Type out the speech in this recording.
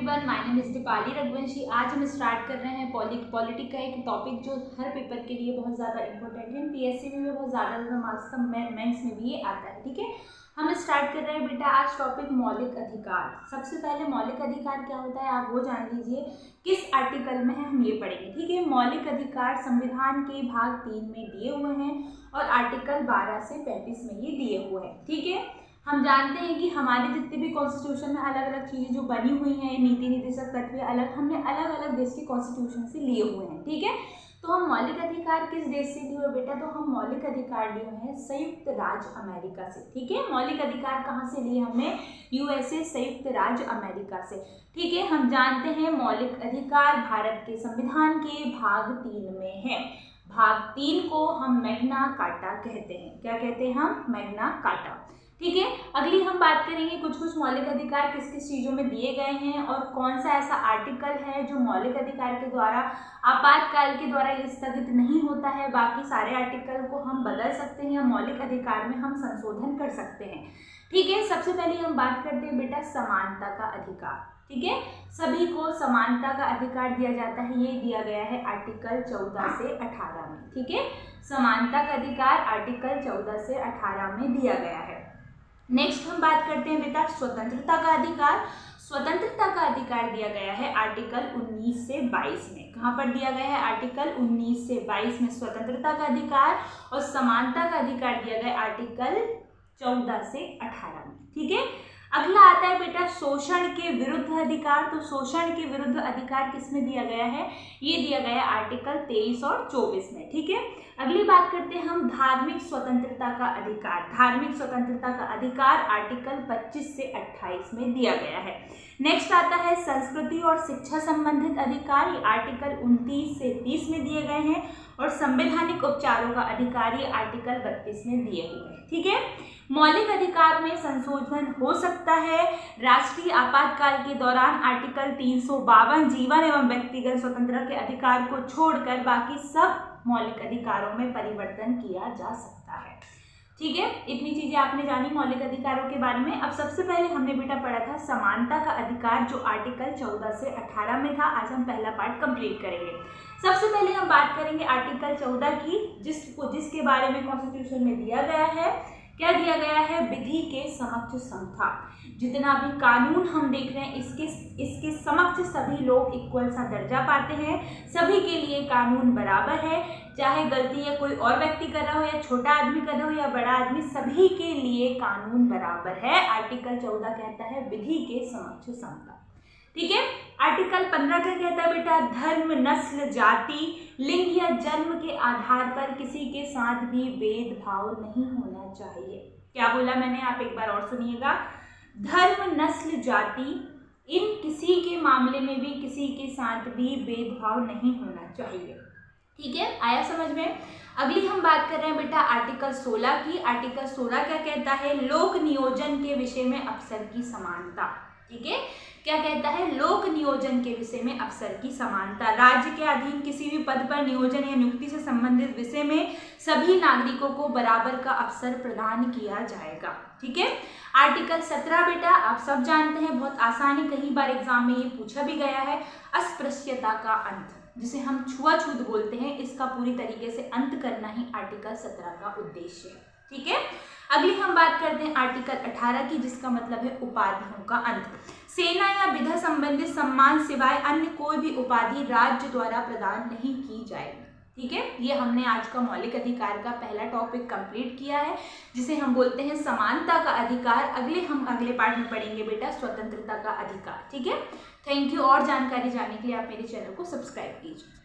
Everyone, my name is Deepali Raghuvanshi. आज हम start कर रहे हैं पॉलिटी का एक टॉपिक जो हर पेपर के लिए बहुत ज़्यादा इंपॉर्टेंट है। पीएससी में भी बहुत ज़्यादा मार्क्स का, मेंस में भी ये आता है। ठीक है, हम स्टार्ट कर रहे हैं बेटा आज टॉपिक मौलिक अधिकार। सबसे पहले मौलिक अधिकार क्या होता है आप वो जान लीजिए। किस आर्टिकल में है हम ये पढ़ेंगे। ठीक है, मौलिक अधिकार संविधान के भाग 3 में दिए हुए हैं और आर्टिकल 12 से 35 में ये दिए हुए हैं। ठीक है, हम जानते हैं कि हमारे जितने भी कॉन्स्टिट्यूशन में अलग अलग चीज़ें जो बनी हुई हैं, नीति निर्देशक तत्व अलग, हमने अलग अलग देश के कॉन्स्टिट्यूशन से लिए हुए हैं। ठीक है, तो हम मौलिक अधिकार किस देश से लिए हुए बेटा, तो हम मौलिक अधिकार लिए हैं संयुक्त राज्य अमेरिका से। ठीक है, मौलिक अधिकार कहाँ से लिए हमने, यूएसए, संयुक्त राज्य अमेरिका से। ठीक है, हम जानते हैं मौलिक अधिकार भारत के संविधान के भाग 3 में है। भाग 3 को हम मैग्ना कार्टा कहते हैं। क्या कहते हैं हम, मैग्ना कार्टा। ठीक है, अगली हम बात करेंगे कुछ मौलिक अधिकार किस किस चीज़ों में दिए गए हैं और कौन सा ऐसा आर्टिकल है जो मौलिक अधिकार के द्वारा आपातकाल के द्वारा ये स्थगित नहीं होता है। बाकी सारे आर्टिकल को हम बदल सकते हैं, मौलिक अधिकार में हम संशोधन कर सकते हैं। ठीक है, सबसे पहले हम बात करते हैं बेटा समानता का अधिकार। ठीक है, सभी को समानता का अधिकार दिया जाता है, ये दिया गया है आर्टिकल 14 से 18 में। ठीक है, समानता का अधिकार आर्टिकल 14 से 18 में दिया गया है। नेक्स्ट हम बात करते हैं बेटा स्वतंत्रता का अधिकार। स्वतंत्रता का अधिकार दिया गया है आर्टिकल 19 से 22 में। कहाँ पर दिया गया है, आर्टिकल 19 से 22 में स्वतंत्रता का अधिकार, और समानता का अधिकार दिया गया आर्टिकल 14 से 18 में। ठीक है, अगला आता है बेटा शोषण के विरुद्ध अधिकार। तो शोषण के विरुद्ध अधिकार किसमें दिया गया है, ये दिया गया है आर्टिकल 23 और 24 में। ठीक है, अगली बात करते हैं हम धार्मिक स्वतंत्रता का अधिकार। धार्मिक स्वतंत्रता का अधिकार आर्टिकल 25 से 28 में दिया गया है। नेक्स्ट आता है संस्कृति और शिक्षा संबंधित अधिकार, ये आर्टिकल 29 से 30 में दिए गए हैं, और संवैधानिक उपचारों का अधिकार ये आर्टिकल 32 में दिए हुए हैं। ठीक है, मौलिक अधिकार में संशोधन हो सकता है राष्ट्रीय आपातकाल के दौरान। आर्टिकल 352 जीवन एवं व्यक्तिगत स्वतंत्रता के अधिकार को छोड़कर बाकी सब मौलिक अधिकारों में परिवर्तन किया जा सकता है। ठीक है, इतनी चीजें आपने जानी मौलिक अधिकारों के बारे में। अब सबसे पहले हमने बेटा पढ़ा था समानता का अधिकार जो आर्टिकल 14 से 18 में था। आज हम पहला पार्ट कंप्लीट करेंगे। सबसे पहले हम बात करेंगे आर्टिकल 14 की, जिसके बारे में कॉन्स्टिट्यूशन में दिया गया है। क्या दिया गया है, विधि के समक्ष समता। जितना भी कानून हम देख रहे हैं इसके समक्ष सभी लोग इक्वल सा दर्जा पाते हैं। सभी के लिए कानून बराबर है, चाहे गलती या कोई और व्यक्ति कर रहा हो या छोटा आदमी कर रहा हो या बड़ा आदमी, सभी के लिए कानून बराबर है। आर्टिकल 14 कहता है विधि के समक्ष समता। ठीक है, आर्टिकल 15 क्या कहता है बेटा, धर्म, नस्ल, जाति, लिंग या जन्म के आधार पर किसी के साथ भी भेदभाव नहीं होना चाहिए। क्या बोला मैंने, आप एक बार और सुनिएगा। धर्म, नस्ल, जाति, इन किसी के मामले में भी किसी के साथ भी भेदभाव नहीं होना चाहिए। ठीक है, आया समझ में। अगली हम बात कर रहे हैं बेटा आर्टिकल 16 की। आर्टिकल 16 क्या कहता है, लोक नियोजन के विषय में अवसर की समानता। ठीक है, क्या कहता है, लोक नियोजन के विषय में अवसर की समानता। राज्य के अधीन किसी भी पद पर नियोजन या नियुक्ति से संबंधित विषय में सभी नागरिकों को बराबर का अवसर प्रदान किया जाएगा। ठीक है, आर्टिकल 17 बेटा आप सब जानते हैं, बहुत आसानी, कई बार एग्जाम में ये पूछा भी गया है। अस्पृश्यता का अंत, जिसे हम छुआछूत बोलते हैं, इसका पूरी तरीके से अंत करना ही आर्टिकल 17 का उद्देश्य है। ठीक है, अगली हम बात करते हैं आर्टिकल 18 की, जिसका मतलब है उपाधियों का अंत। सेना या विधा संबंधित सम्मान सिवाय अन्य कोई भी उपाधि राज्य द्वारा प्रदान नहीं की जाएगी। ठीक है, ये हमने आज का मौलिक अधिकार का पहला टॉपिक कंप्लीट किया है, जिसे हम बोलते हैं समानता का अधिकार। हम अगले पार्ट में पढ़ेंगे बेटा स्वतंत्रता का अधिकार। ठीक है, थैंक यू। और जानकारी जानने के लिए आप मेरे चैनल को सब्सक्राइब कीजिए।